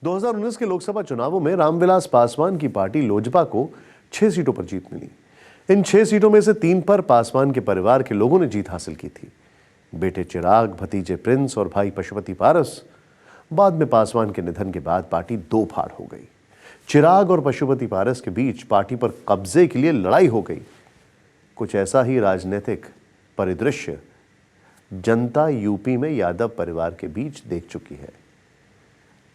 2019 के लोकसभा चुनावों में रामविलास पासवान की पार्टी लोजपा को 6 सीटों पर जीत मिली। इन 6 सीटों में से 3 पर पासवान के परिवार के लोगों ने जीत हासिल की थी। बेटे चिराग, भतीजे प्रिंस और भाई पशुपति पारस। बाद में पासवान के निधन के बाद पार्टी दो फाड़ हो गई। चिराग और पशुपति पारस के बीच पार्टी पर कब्जे के लिए लड़ाई हो गई। कुछ ऐसा ही राजनीतिक परिदृश्य जनता यूपी में यादव परिवार के बीच देख चुकी है।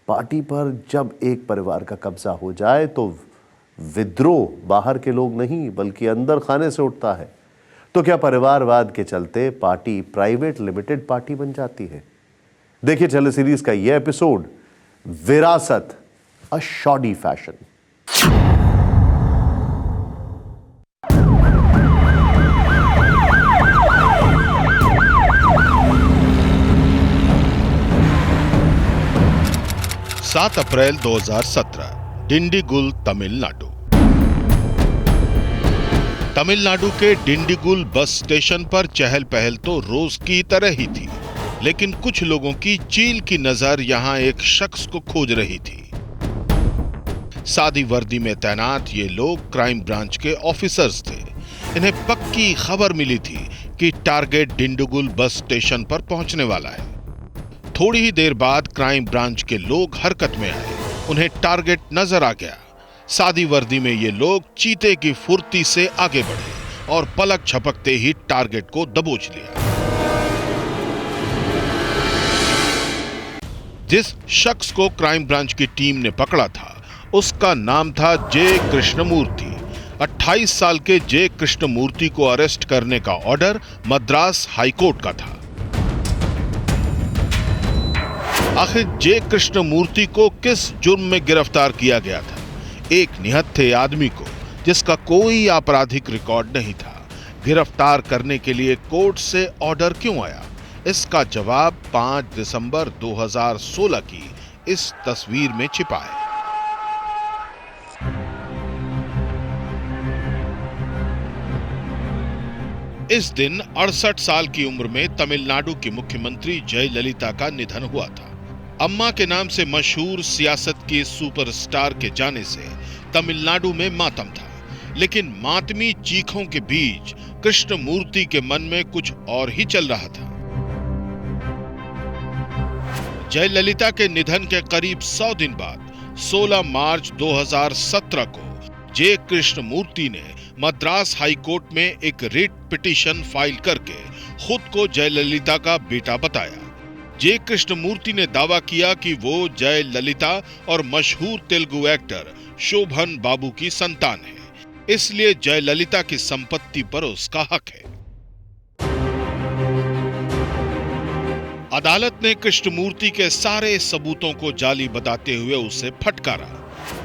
पार्टी पर जब एक परिवार का कब्जा हो जाए तो विद्रोह बाहर के लोग नहीं बल्कि अंदर खाने से उठता है। तो क्या परिवारवाद के चलते पार्टी प्राइवेट लिमिटेड पार्टी बन जाती है? देखिए टेली सीरीज का यह एपिसोड, विरासत, अ शॉडी फैशन। सात अप्रैल 2017, डिंडीगुल, तमिलनाडु। तमिलनाडु के डिंडीगुल बस स्टेशन पर चहल पहल तो रोज की तरह ही थी, लेकिन कुछ लोगों की चील की नजर यहां एक शख्स को खोज रही थी। सादी वर्दी में तैनात ये लोग क्राइम ब्रांच के ऑफिसर्स थे। इन्हें पक्की खबर मिली थी कि टारगेट डिंडीगुल बस स्टेशन पर पहुंचने वाला है। थोड़ी ही देर बाद क्राइम ब्रांच के लोग हरकत में आए। उन्हें टारगेट नजर आ गया। सादी वर्दी में ये लोग चीते की फुर्ती से आगे बढ़े और पलक झपकते ही टारगेट को दबोच लिया। जिस शख्स को क्राइम ब्रांच की टीम ने पकड़ा था उसका नाम था जे कृष्णमूर्ति। 28 साल के जे कृष्णमूर्ति को अरेस्ट करने का ऑर्डर मद्रास हाईकोर्ट का था। आखिर जे कृष्णमूर्ति को किस जुर्म में गिरफ्तार किया गया था? एक निहत्थे आदमी को जिसका कोई आपराधिक रिकॉर्ड नहीं था गिरफ्तार करने के लिए कोर्ट से ऑर्डर क्यों आया? इसका जवाब 5 दिसंबर 2016 की इस तस्वीर में छिपा है। इस दिन 68 साल की उम्र में तमिलनाडु की मुख्यमंत्री जयललिता का निधन हुआ था। अम्मा के नाम से मशहूर सियासत के सुपरस्टार के जाने से तमिलनाडु में मातम था, लेकिन मातमी चीखों के बीच कृष्णमूर्ति के मन में कुछ और ही चल रहा था। जयललिता के निधन के करीब 100 दिन बाद 16 मार्च 2017 को जे कृष्णमूर्ति ने मद्रास हाईकोर्ट में एक रिट पिटीशन फाइल करके खुद को जयललिता का बेटा बताया। जे कृष्णमूर्ति ने दावा किया कि वो जयललिता और मशहूर तेलुगु एक्टर शोभन बाबू की संतान है, इसलिए जयललिता की संपत्ति पर उसका हक है। अदालत ने कृष्णमूर्ति के सारे सबूतों को जाली बताते हुए उसे फटकारा।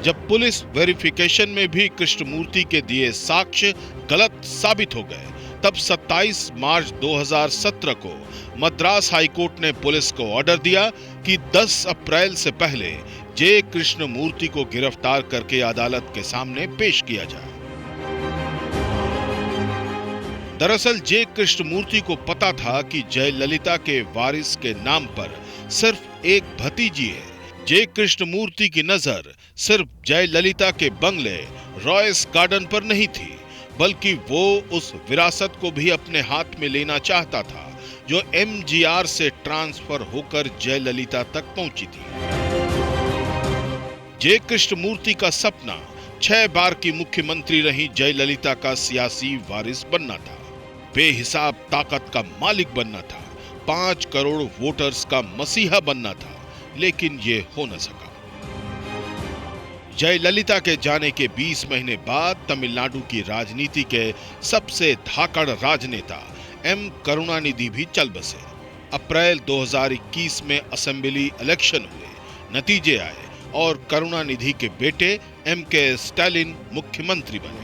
जब पुलिस वेरिफिकेशन में भी कृष्णमूर्ति के दिए साक्ष्य गलत साबित हो गए, तब 27 मार्च 2017 को मद्रास हाईकोर्ट ने पुलिस को ऑर्डर दिया कि 10 अप्रैल से पहले जे कृष्णमूर्ति को गिरफ्तार करके अदालत के सामने पेश किया जाए। दरअसल जे कृष्णमूर्ति को पता था कि जयललिता के वारिस के नाम पर सिर्फ एक भतीजी है। जे कृष्णमूर्ति की नजर सिर्फ जयललिता के बंगले रॉयस गार्डन पर नहीं थी, बल्कि वो उस विरासत को भी अपने हाथ में लेना चाहता था जो एमजीआर से ट्रांसफर होकर जयललिता तक पहुंची थी। जे कृष्णमूर्ति का सपना 6 बार की मुख्यमंत्री रही जयललिता का सियासी वारिस बनना था, बेहिसाब ताकत का मालिक बनना था, 5 करोड़ वोटर्स का मसीहा बनना था, लेकिन ये हो न सका। जयललिता के जाने के 20 महीने बाद तमिलनाडु की राजनीति के सबसे धाकड़ राजनेता एम करुणानिधि भी चल बसे। अप्रैल 2021 में असेंबली इलेक्शन हुए, नतीजे आए और करुणानिधि के बेटे एम के स्टालिन मुख्यमंत्री बने।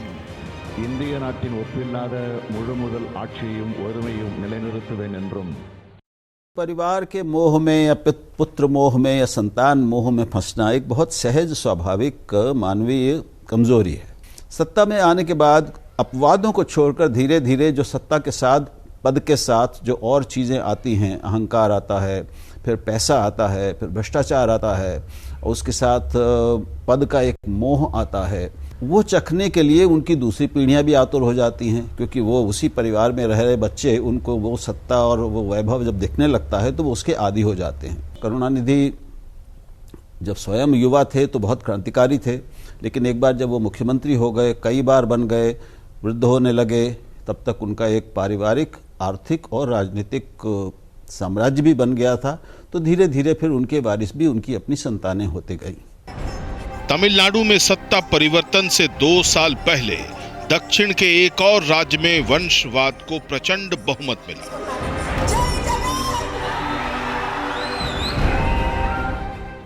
இந்திய நாட்டின் ஒப்பில்லாத முழுமுதல் ஆட்சியையும் ஒருமையும் நிலைநிறுத்துவேன் என்றும் परिवार के मोह में या पुत्र मोह में या संतान मोह में फंसना एक बहुत सहज स्वाभाविक मानवीय कमजोरी है। सत्ता में आने के बाद अपवादों को छोड़कर धीरे धीरे जो सत्ता के साथ पद के साथ जो और चीज़ें आती हैं, अहंकार आता है, फिर पैसा आता है, फिर भ्रष्टाचार आता है, और उसके साथ पद का एक मोह आता है, वो चखने के लिए उनकी दूसरी पीढ़ियां भी आतुर हो जाती हैं, क्योंकि वो उसी परिवार में रह रहे बच्चे उनको वो सत्ता और वो वैभव जब दिखने लगता है तो वो उसके आदी हो जाते हैं। करुणानिधि जब स्वयं युवा थे तो बहुत क्रांतिकारी थे, लेकिन एक बार जब वो मुख्यमंत्री हो गए, कई बार बन गए, वृद्ध होने लगे, तब तक उनका एक पारिवारिक, आर्थिक और राजनीतिक साम्राज्य भी बन गया था। तो धीरे धीरे फिर उनके वारिस भी उनकी अपनी संतानें होते गई। तमिलनाडु में सत्ता परिवर्तन से 2 साल पहले दक्षिण के एक और राज्य में वंशवाद को प्रचंड बहुमत मिला।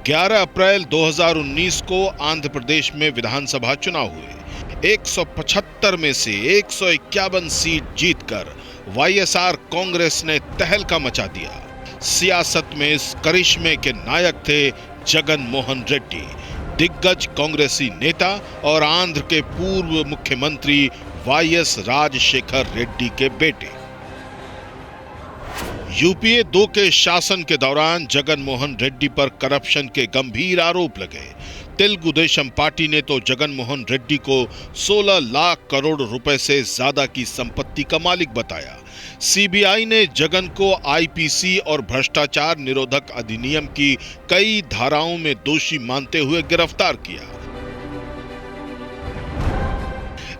11 अप्रैल 2019 को आंध्र प्रदेश में विधानसभा चुनाव हुए। 175 में से 151 सीट जीतकर वाईएसआर कांग्रेस ने तहलका मचा दिया। सियासत में इस करिश्मे के नायक थे जगन मोहन रेड्डी, दिग्गज कांग्रेसी नेता और आंध्र के पूर्व मुख्यमंत्री वाईएस राजशेखर रेड्डी के बेटे। यूपीए 2 के शासन के दौरान जगन मोहन रेड्डी पर करप्शन के गंभीर आरोप लगे। तेलुगु देशम पार्टी ने तो जगन मोहन रेड्डी को 16 लाख करोड़ रुपए से ज्यादा की संपत्ति का मालिक बताया। सीबीआई ने जगन को आईपीसी और भ्रष्टाचार निरोधक अधिनियम की कई धाराओं में दोषी मानते हुए गिरफ्तार किया।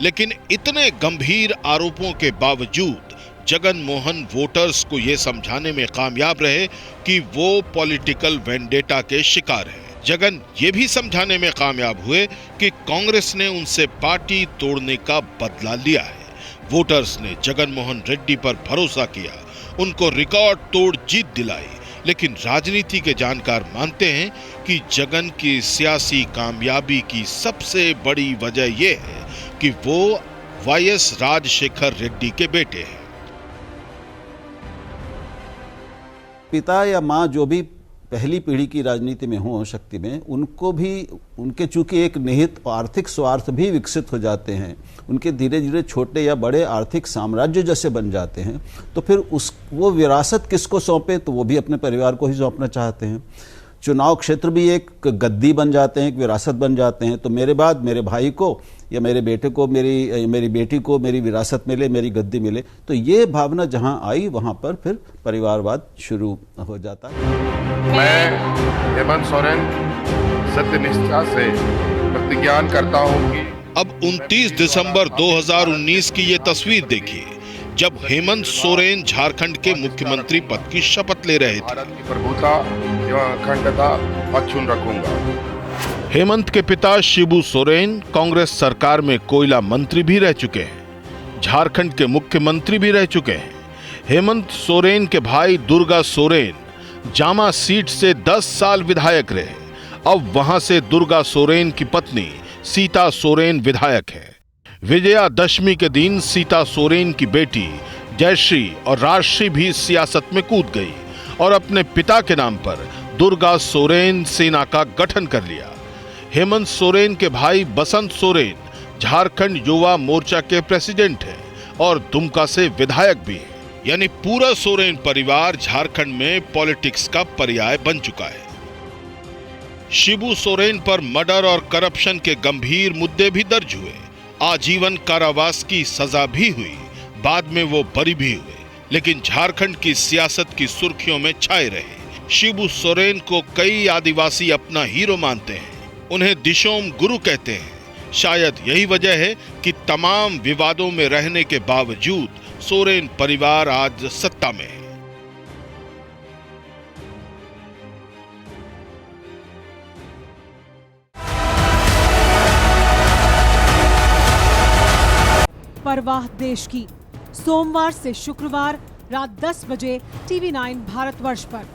लेकिन इतने गंभीर आरोपों के बावजूद जगन मोहन वोटर्स को यह समझाने में कामयाब रहे कि वो पॉलिटिकल वेंडेटा के शिकार हैं। जगन ये भी समझाने में कामयाब हुए कि कांग्रेस ने उनसे पार्टी तोड़ने का बदला लिया है। वोटर्स ने जगन मोहन रेड्डी पर भरोसा किया, उनको रिकॉर्ड तोड़ जीत दिलाई। लेकिन राजनीति के जानकार मानते हैं कि जगन की सियासी कामयाबी की सबसे बड़ी वजह यह है कि वो वाईएस राजशेखर रेड्डी के बेटे हैं। पिता या माँ जो भी पहली पीढ़ी की राजनीति में हो, शक्ति में, उनको भी उनके चूंकि एक निहित आर्थिक स्वार्थ भी विकसित हो जाते हैं, उनके धीरे धीरे छोटे या बड़े आर्थिक साम्राज्य जैसे बन जाते हैं, तो फिर वो विरासत किसको सौंपे, तो वो भी अपने परिवार को ही सौंपना चाहते हैं। चुनाव क्षेत्र भी एक गद्दी बन जाते हैं, एक विरासत बन जाते हैं। तो मेरे बाद मेरे भाई को या मेरे बेटे को, मेरी बेटी को मेरी विरासत मिले, मेरी गद्दी मिले। तो ये भावना जहां आई वहां पर फिर परिवारवाद शुरू हो जाता है। मैं हेमंत सोरेन सत्यनिष्ठा से प्रतिज्ञा करता हूं कि अब 29 दिसंबर 2019 की ये तस्वीर देखिए, जब हेमंत सोरेन झारखंड के मुख्यमंत्री पद की शपथ ले रहे थे। भारत की प्रभुता एवं अखंडता अक्षुण्ण रखूंगा। हेमंत के पिता शिबू सोरेन कांग्रेस सरकार में कोयला मंत्री भी रह चुके हैं, झारखंड के मुख्यमंत्री भी रह चुके हैं। हेमंत सोरेन के भाई दुर्गा सोरेन जामा सीट से 10 साल विधायक रहे। अब वहां से दुर्गा सोरेन की पत्नी सीता सोरेन विधायक है। विजयादशमी के दिन सीता सोरेन की बेटी जयश्री और राजश्री भी सियासत में कूद गई और अपने पिता के नाम पर दुर्गा सोरेन सेना का गठन कर लिया। हेमंत सोरेन के भाई बसंत सोरेन झारखंड युवा मोर्चा के प्रेसिडेंट हैं और दुमका से विधायक भी हैं। यानी पूरा सोरेन परिवार झारखंड में पॉलिटिक्स का पर्याय बन चुका है। शिबू सोरेन पर मर्डर और करप्शन के गंभीर मुद्दे भी दर्ज हुए। आजीवन कारावास की सजा भी हुई। बाद में वो बरी भी हुए, लेकिन झारखंड की सियासत की सुर्खियों में छाए रहे। शिबू सोरेन को कई आदिवासी अपना हीरो मानते हैं, उन्हें दिशोम गुरु कहते हैं। शायद यही वजह है कि तमाम विवादों में रहने के बावजूद सोरेन परिवार आज सत्ता में है। परवाह देश की, सोमवार से शुक्रवार रात 10 बजे TV9 भारतवर्ष पर।